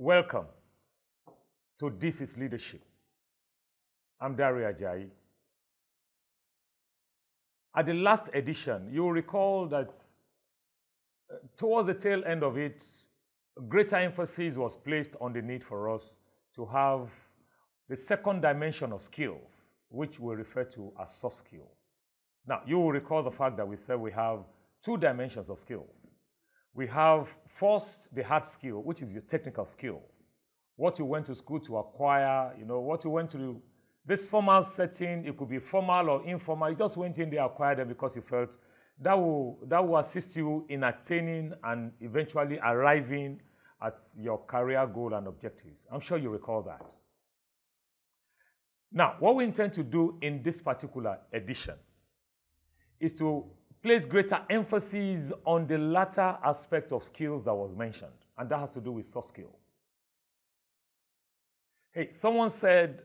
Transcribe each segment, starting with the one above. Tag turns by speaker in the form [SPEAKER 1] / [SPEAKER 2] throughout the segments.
[SPEAKER 1] Welcome to This is Leadership. I'm Ajayi. At the last edition, you will recall that towards the tail end of it, greater emphasis was placed on the need for us to have the second dimension of skills, which we refer to as soft skills. Now, you will recall the fact that we said we have two dimensions of skills. We have first the hard skill, which is your technical skill. What you went to school to acquire, what you went to do. This formal setting, it could be formal or informal. You just went in there, acquired them because you felt that will assist you in attaining and eventually arriving at your career goal and objectives. I'm sure you recall that. Now, what we intend to do in this particular edition is to place greater emphasis on the latter aspect of skills that was mentioned, and that has to do with soft skills. Hey, someone said,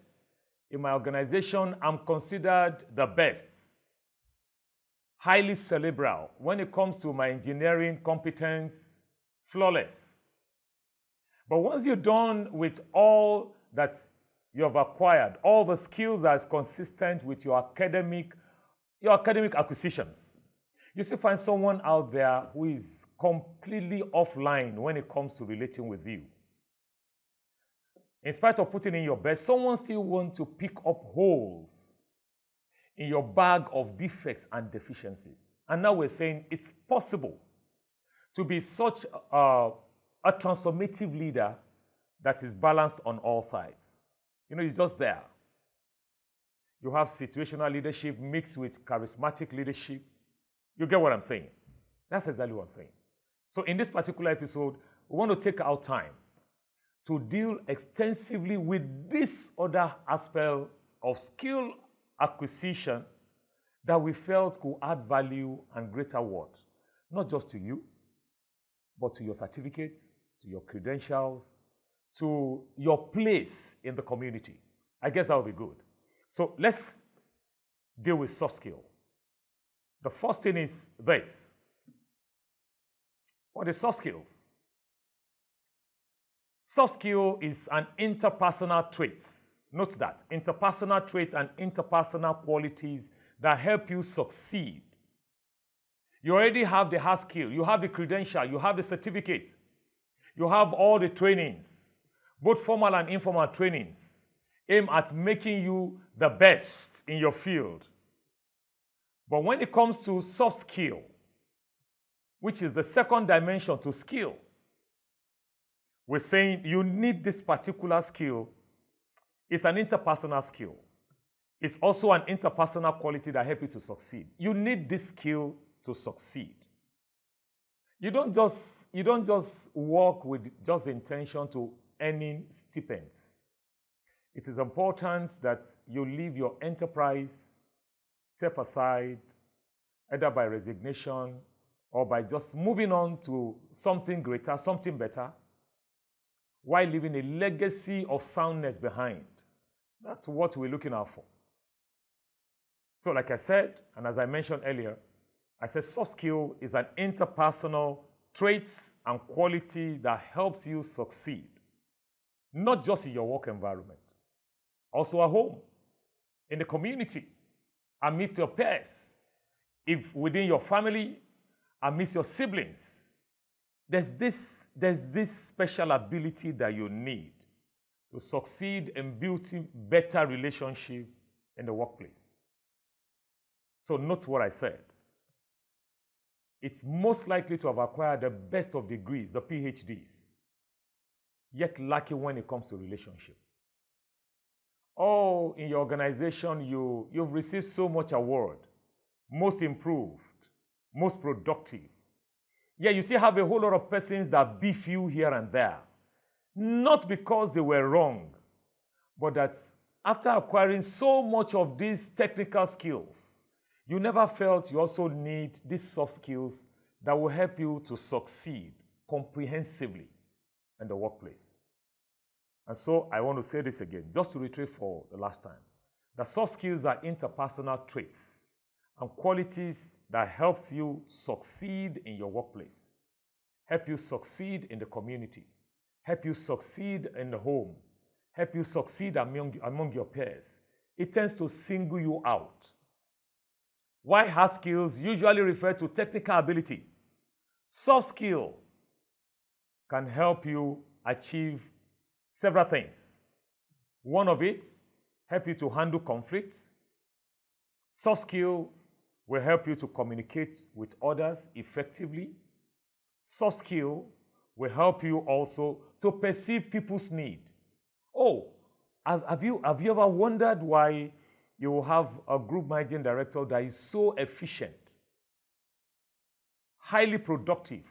[SPEAKER 1] in my organization, I'm considered the best, highly cerebral. When it comes to my engineering competence, flawless. But once you're done with all that you have acquired, all the skills that is consistent with your academic acquisitions, you still find someone out there who is completely offline when it comes to relating with you. In spite of putting in your best, someone still wants to pick up holes in your bag of defects and deficiencies. And now we're saying it's possible to be such a transformative leader that is balanced on all sides. It's just there. You have situational leadership mixed with charismatic leadership. You get what I'm saying? That's exactly what I'm saying. So in this particular episode, we want to take our time to deal extensively with this other aspect of skill acquisition that we felt could add value and greater worth, not just to you, but to your certificates, to your credentials, to your place in the community. I guess that would be good. So let's deal with soft skill. The first thing is this. What is soft skills? Soft skill is an interpersonal trait. Note that. Interpersonal traits and interpersonal qualities that help you succeed. You already have the hard skill. You have the credential. You have the certificate. You have all the trainings, both formal and informal trainings, aimed at making you the best in your field. But when it comes to soft skill, which is the second dimension to skill, we're saying you need this particular skill. It's an interpersonal skill. It's also an interpersonal quality that helps you to succeed. You need this skill to succeed. You don't just work with just the intention to earning stipends. It is important that you leave your enterprise, step aside, either by resignation or by just moving on to something greater, something better, while leaving a legacy of soundness behind. That's what we're looking out for. So like I said, and as I mentioned earlier, I said soft skill is an interpersonal traits and quality that helps you succeed, not just in your work environment, also at home, in the community, amidst your peers, if within your family, amidst your siblings. There's this special ability that you need to succeed in building better relationship in the workplace. So note what I said. It's most likely to have acquired the best of degrees, the PhDs, yet lacking when it comes to relationship. Oh, in your organization, you've received so much award, most improved, most productive. Yeah, you still have a whole lot of persons that beef you here and there. Not because they were wrong, but that after acquiring so much of these technical skills, you never felt you also need these soft skills that will help you to succeed comprehensively in the workplace. And so I want to say this again, just to reiterate for the last time. The soft skills are interpersonal traits and qualities that helps you succeed in your workplace, help you succeed in the community, help you succeed in the home, help you succeed among your peers. It tends to single you out. While hard skills usually refer to technical ability, soft skill can help you achieve several things. One of it, help you to handle conflicts. Soft skills will help you to communicate with others effectively. Soft skill will help you also to perceive people's need. Oh, have you ever wondered why you have a group managing director that is so efficient, highly productive,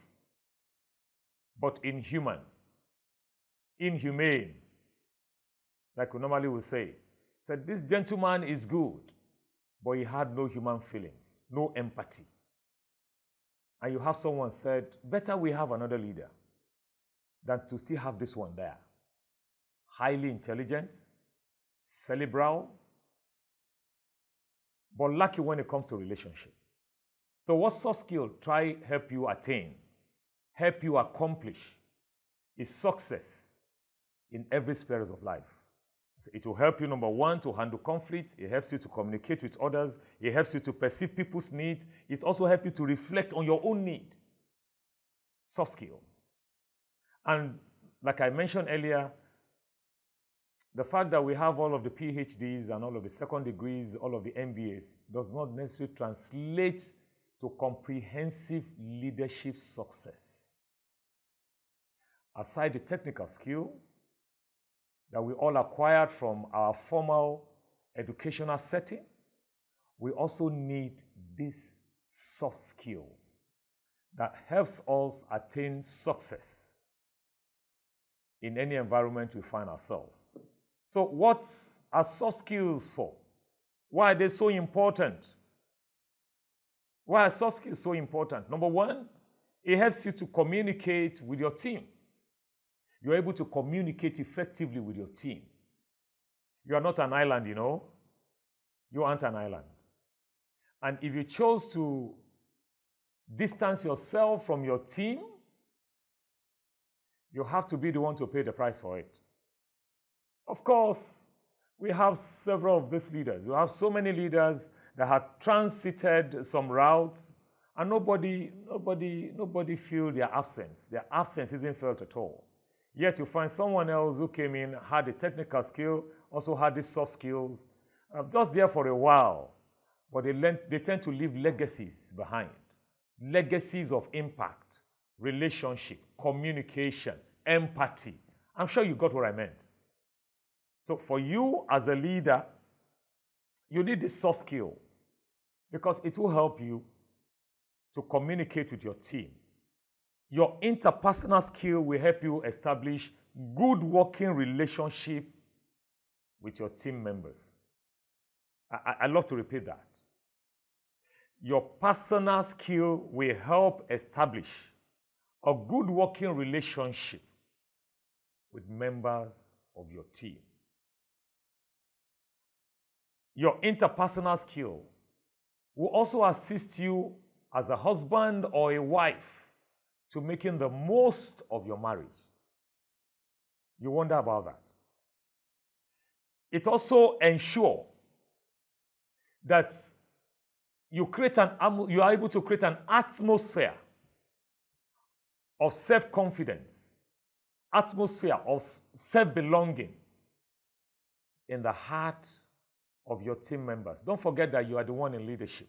[SPEAKER 1] but inhumane, like we normally would say? Said this gentleman is good, but he had no human feelings, no empathy. And you have someone said, better we have another leader than to still have this one there. Highly intelligent, cerebral, but lucky when it comes to relationship. So what soft skill try help you attain, help you accomplish is success in every sphere of life. It will help you, number one, to handle conflict. It helps you to communicate with others. It helps you to perceive people's needs. It also helps you to reflect on your own need. Soft skill. And like I mentioned earlier, the fact that we have all of the PhDs and all of the second degrees, all of the MBAs, does not necessarily translate to comprehensive leadership success. Aside the technical skill that we all acquired from our formal educational setting, we also need these soft skills that helps us attain success in any environment we find ourselves. So what are soft skills for? Why are they so important? Why are soft skills so important? Number one, it helps you to communicate with your team. You're able to communicate effectively with your team. You are not an island, you know. You aren't an island. And if you chose to distance yourself from your team, you have to be the one to pay the price for it. Of course, we have several of these leaders. We have so many leaders that have transited some routes, and nobody feel their absence. Their absence isn't felt at all. Yet you find someone else who came in, had a technical skill, also had these soft skills, just there for a while, but they tend to leave legacies behind. Legacies of impact, relationship, communication, empathy. I'm sure you got what I meant. So for you as a leader, you need this soft skill because it will help you to communicate with your team. Your interpersonal skill will help you establish good working relationship with your team members. I love to repeat that. Your personal skill will help establish a good working relationship with members of your team. Your interpersonal skill will also assist you as a husband or a wife to making the most of your marriage. You wonder about that. It also ensures that you are able to create an atmosphere of self-confidence, atmosphere of self-belonging in the heart of your team members. Don't forget that you are the one in leadership.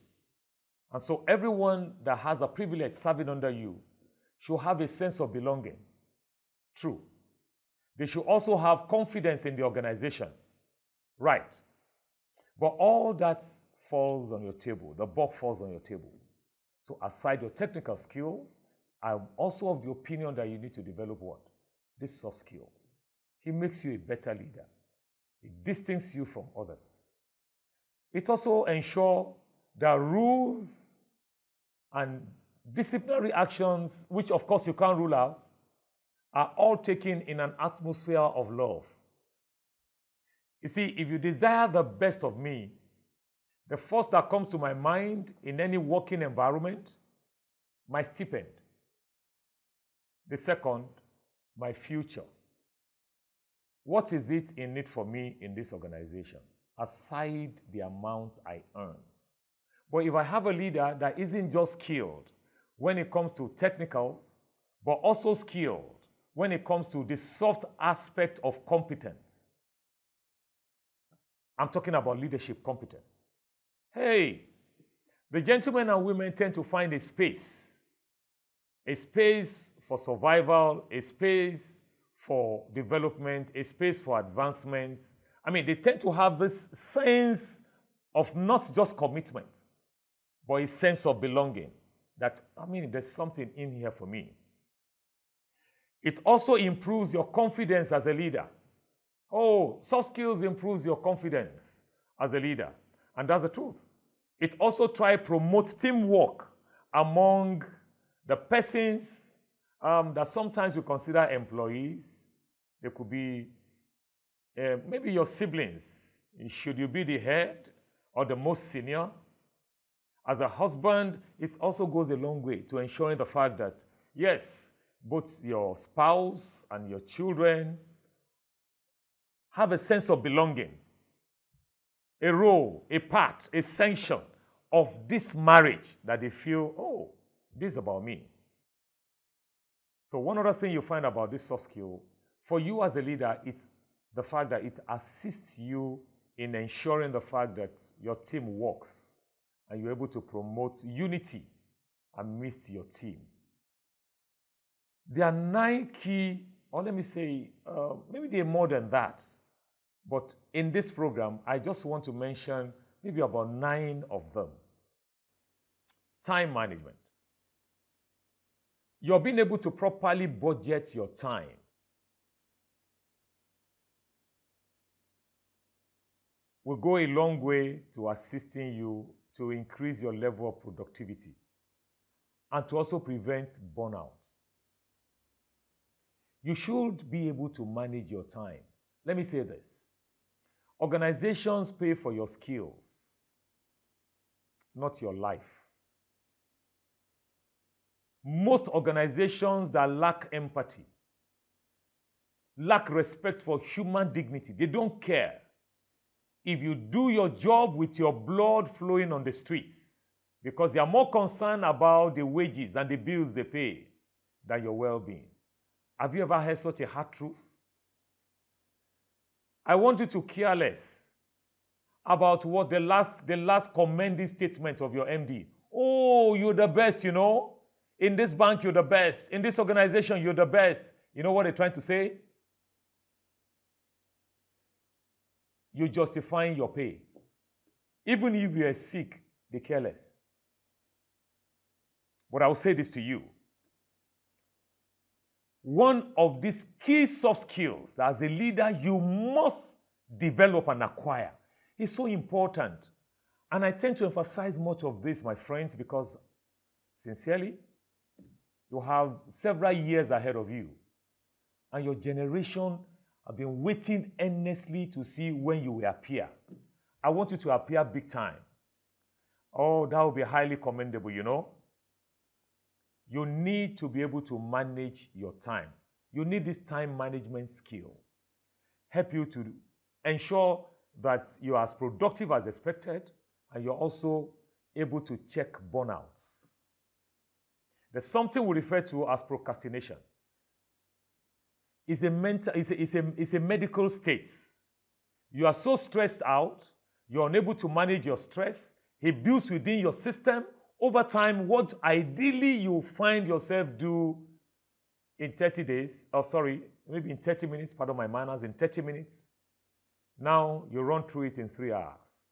[SPEAKER 1] And so everyone that has a privilege serving under you should have a sense of belonging. True. They should also have confidence in the organization. Right. But all that falls on your table. The buck falls on your table. So aside your technical skills, I'm also of the opinion that you need to develop what? These soft skills. It makes you a better leader. It distances you from others. It also ensures that rules and disciplinary actions, which of course you can't rule out, are all taken in an atmosphere of love. You see, if you desire the best of me, the first that comes to my mind in any working environment, my stipend. The second, my future. What is it in it for me in this organization, aside the amount I earn? But if I have a leader that isn't just skilled when it comes to technicals, but also skilled when it comes to the soft aspect of competence, I'm talking about leadership competence. Hey, the gentlemen and women tend to find a space for survival, a space for development, a space for advancement. I mean, they tend to have this sense of not just commitment, but a sense of belonging. That, I mean, there's something in here for me. It also improves your confidence as a leader. Oh, soft skills improves your confidence as a leader. And that's the truth. It also promotes teamwork among the persons that sometimes we consider employees. They could be maybe your siblings. Should you be the head or the most senior? As a husband, it also goes a long way to ensuring the fact that, yes, both your spouse and your children have a sense of belonging, a role, a part, a sanction of this marriage that they feel, oh, this is about me. So one other thing you find about this soft skill, for you as a leader, it's the fact that it assists you in ensuring the fact that your team works and you're able to promote unity amidst your team. There are 9 key, or let me say, maybe there are more than that. But in this program, I just want to mention maybe about 9 of them. Time management. You're being able to properly budget your time. Will go a long way to assisting you to increase your level of productivity and to also prevent burnout. You should be able to manage your time. Let me say this. Organizations pay for your skills, not your life. Most organizations that lack empathy, lack respect for human dignity, they don't care if you do your job with your blood flowing on the streets, because they are more concerned about the wages and the bills they pay than your well-being. Have you ever heard such a hard truth? I want you to care less about what the last commending statement of your MD. Oh, you're the best, you know. In this bank, you're the best. In this organization, you're the best. You know what they're trying to say? You're justifying your pay. Even if you are sick, they care less. But I will say this to you. One of these key soft skills that as a leader you must develop and acquire is so important. And I tend to emphasize much of this, my friends, because sincerely, you have several years ahead of you. And your generation have been waiting earnestly to see when you will appear. I want you to appear big time. Oh, that will be highly commendable, you know. You need to be able to manage your time. You need this time management skill. Help you to ensure that you are as productive as expected and you're also able to check burnouts. There's something we refer to as procrastination. It's a medical state. You are so stressed out, you're unable to manage your stress. It builds within your system. Over time, what ideally you find yourself do in 30 days, maybe in 30 minutes, pardon my manners, in 30 minutes, now you run through it in 3 hours.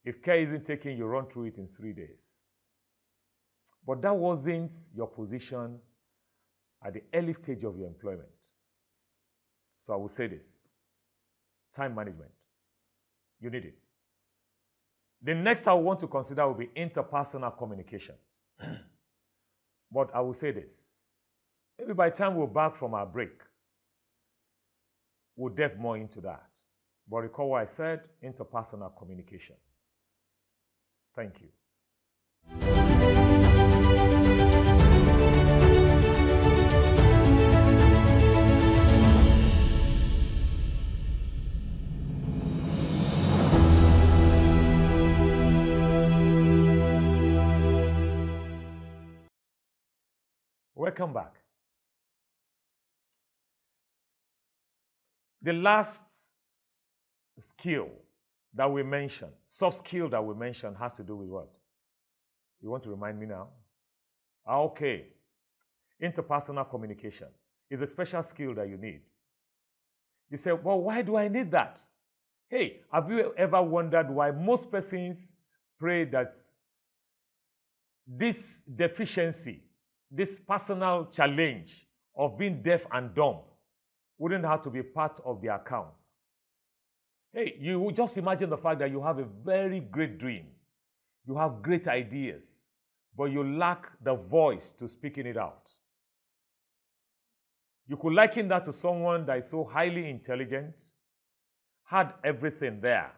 [SPEAKER 1] If care isn't taken, you run through it in 3 days. But that wasn't your position at the early stage of your employment. So I will say this, time management, you need it. The next I want to consider will be interpersonal communication. But I will say this, maybe by the time we're back from our break, we'll delve more into that. But recall what I said, interpersonal communication. Thank you. Welcome back. The last skill that we mentioned, soft skill that we mentioned, has to do with what? You want to remind me now? Okay. Interpersonal communication is a special skill that you need. You say, well, why do I need that? Hey, have you ever wondered why most persons pray that this deficiency, this personal challenge of being deaf and dumb wouldn't have to be part of their accounts? Hey, you just imagine the fact that you have a very great dream. You have great ideas, but you lack the voice to speaking it out. You could liken that to someone that is so highly intelligent, had everything there,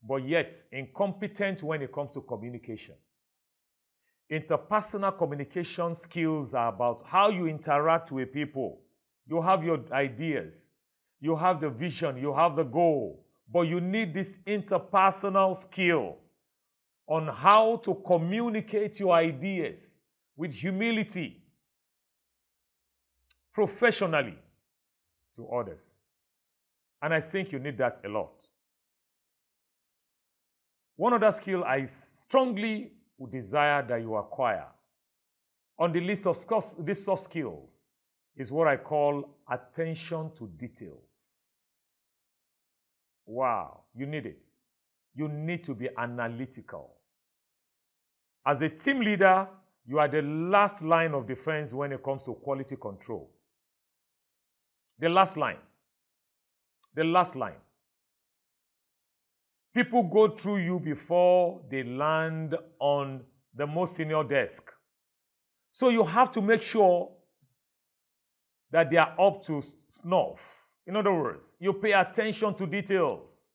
[SPEAKER 1] but yet incompetent when it comes to communication. Interpersonal communication skills are about how you interact with people. You have your ideas, you have the vision, you have the goal, but you need this interpersonal skill on how to communicate your ideas with humility, professionally, to others. And I think you need that a lot. One other skill I strongly would desire that you acquire on the list of these soft skills is what I call attention to details. Wow, you need it. You need to be analytical. As a team leader, you are the last line of defense when it comes to quality control. The last line. The last line. People go through you before they land on the most senior desk. So you have to make sure that they are up to snuff. In other words, you pay attention to details.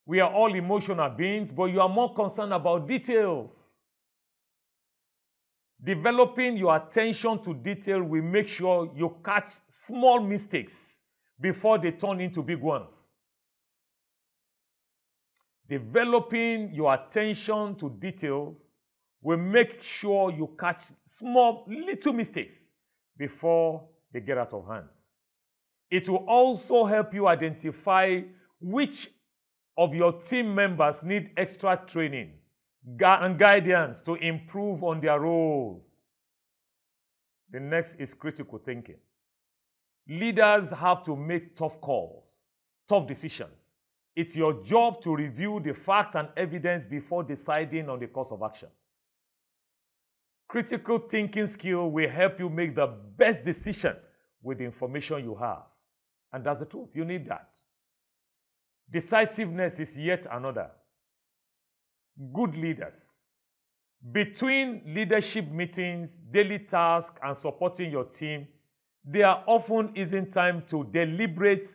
[SPEAKER 1] We are all emotional beings, but you are more concerned about details. Developing your attention to detail will make sure you catch small mistakes before they turn into big ones. Developing your attention to details will make sure you catch small, little mistakes before they get out of hands. It will also help you identify which of your team members need extra training and guidance to improve on their roles. The next is critical thinking. Leaders have to make tough calls, tough decisions. It's your job to review the facts and evidence before deciding on the course of action. Critical thinking skill will help you make the best decision with the information you have. And that's the truth. You need that. Decisiveness is yet another. Good leaders. Between leadership meetings, daily tasks, and supporting your team, there often isn't time to deliberate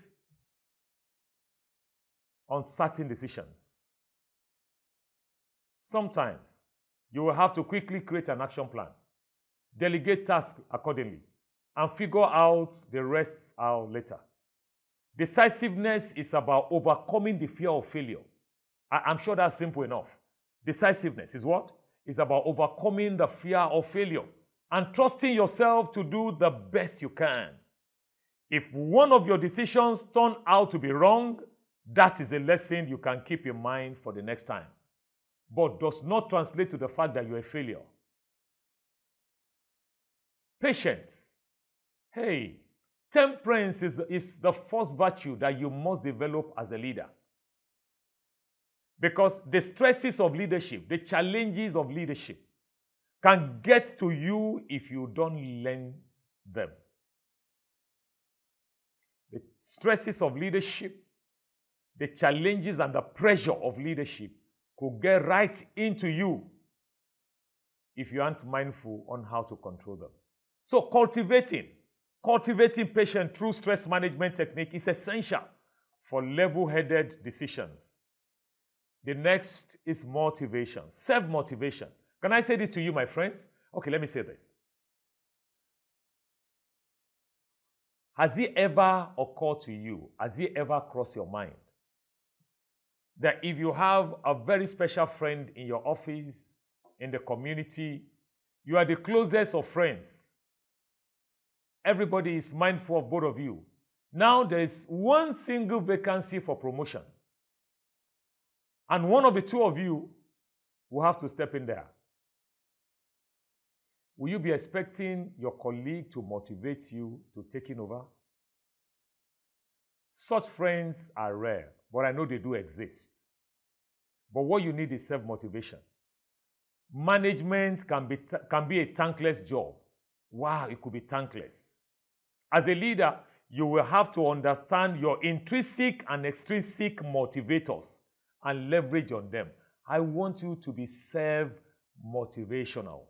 [SPEAKER 1] on certain decisions. Sometimes you will have to quickly create an action plan, delegate tasks accordingly, and figure out the rest out later. Decisiveness is about overcoming the fear of failure. I'm sure that's simple enough. Decisiveness is what? It's about overcoming the fear of failure and trusting yourself to do the best you can. If one of your decisions turn out to be wrong, that is a lesson you can keep in mind for the next time, but does not translate to the fact that you're a failure. Patience. Hey, temperance is the first virtue that you must develop as a leader. Because the stresses of leadership, the challenges of leadership can get to you if you don't learn them. The stresses of leadership, the challenges and the pressure of leadership could get right into you if you aren't mindful on how to control them. So cultivating patience through stress management technique is essential for level-headed decisions. The next is motivation, self-motivation. Can I say this to you, my friends? Okay, let me say this. Has it ever occurred to you, has it ever crossed your mind that if you have a very special friend in your office, in the community, you are the closest of friends, Everybody is mindful of both of you. Now there is one single vacancy for promotion. And one of the two of you will have to step in there. Will you be expecting your colleague to motivate you to taking over? Such friends are rare, but I know they do exist. But what you need is self-motivation. Management can be a thankless job. Wow, it could be thankless. As a leader, you will have to understand your intrinsic and extrinsic motivators and leverage on them. I want you to be self-motivational.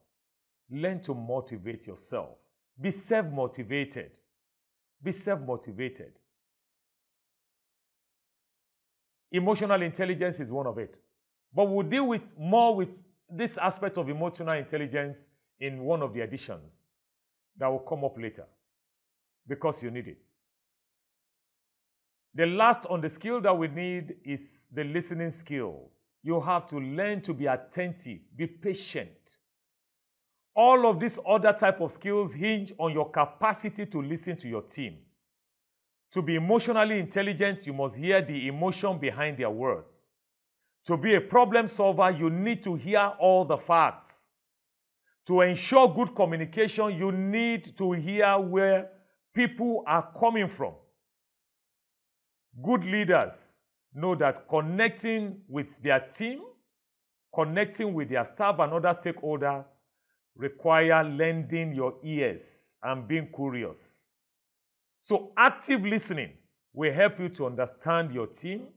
[SPEAKER 1] Learn to motivate yourself. Be self-motivated. Be self-motivated. Emotional intelligence is one of it. But we'll deal more with this aspect of emotional intelligence in one of the editions that will come up later, because you need it. The last on the skill that we need is the listening skill. You have to learn to be attentive, be patient. All of these other type of skills hinge on your capacity to listen to your team. To be emotionally intelligent, you must hear the emotion behind their words. To be a problem solver, you need to hear all the facts. To ensure good communication, you need to hear where people are coming from. Good leaders know that connecting with their team, connecting with their staff and other stakeholders require lending your ears and being curious. So active listening will help you to understand your team,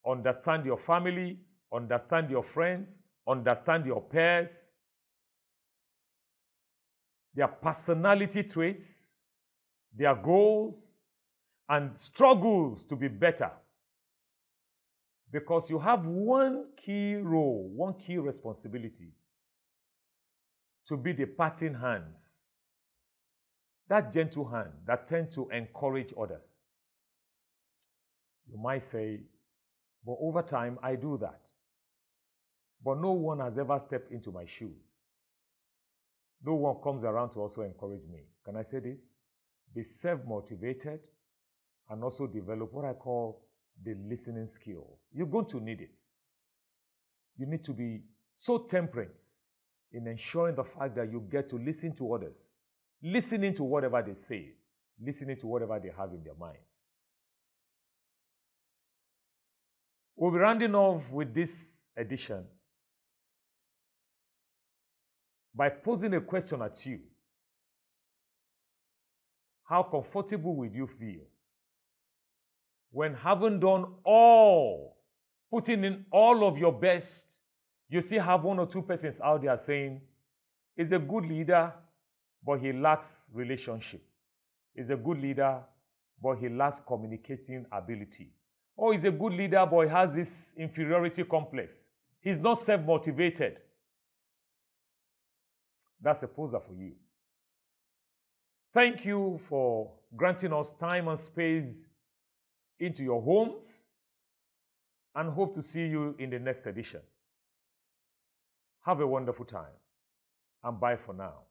[SPEAKER 1] understand your family, understand your friends, understand your peers, their personality traits, their goals, and struggles to be better. Because you have one key role, one key responsibility: to be the parting hands, that gentle hand that tends to encourage others. You might say, but over time I do that. But no one has ever stepped into my shoes. No one comes around to also encourage me. Can I say this? Be self-motivated and also develop what I call the listening skill. You're going to need it. You need to be so temperate in ensuring the fact that you get to listen to others, listening to whatever they say, listening to whatever they have in their minds. We'll be rounding off with this edition by posing a question at you. How comfortable would you feel when, having done all, putting in all of your best, you still have one or two persons out there saying, he's a good leader, but he lacks relationship. He's a good leader, but he lacks communicating ability. Or he's a good leader, but he has this inferiority complex. He's not self-motivated. That's a poser for you. Thank you for granting us time and space into your homes, and hope to see you in the next edition. Have a wonderful time, and bye for now.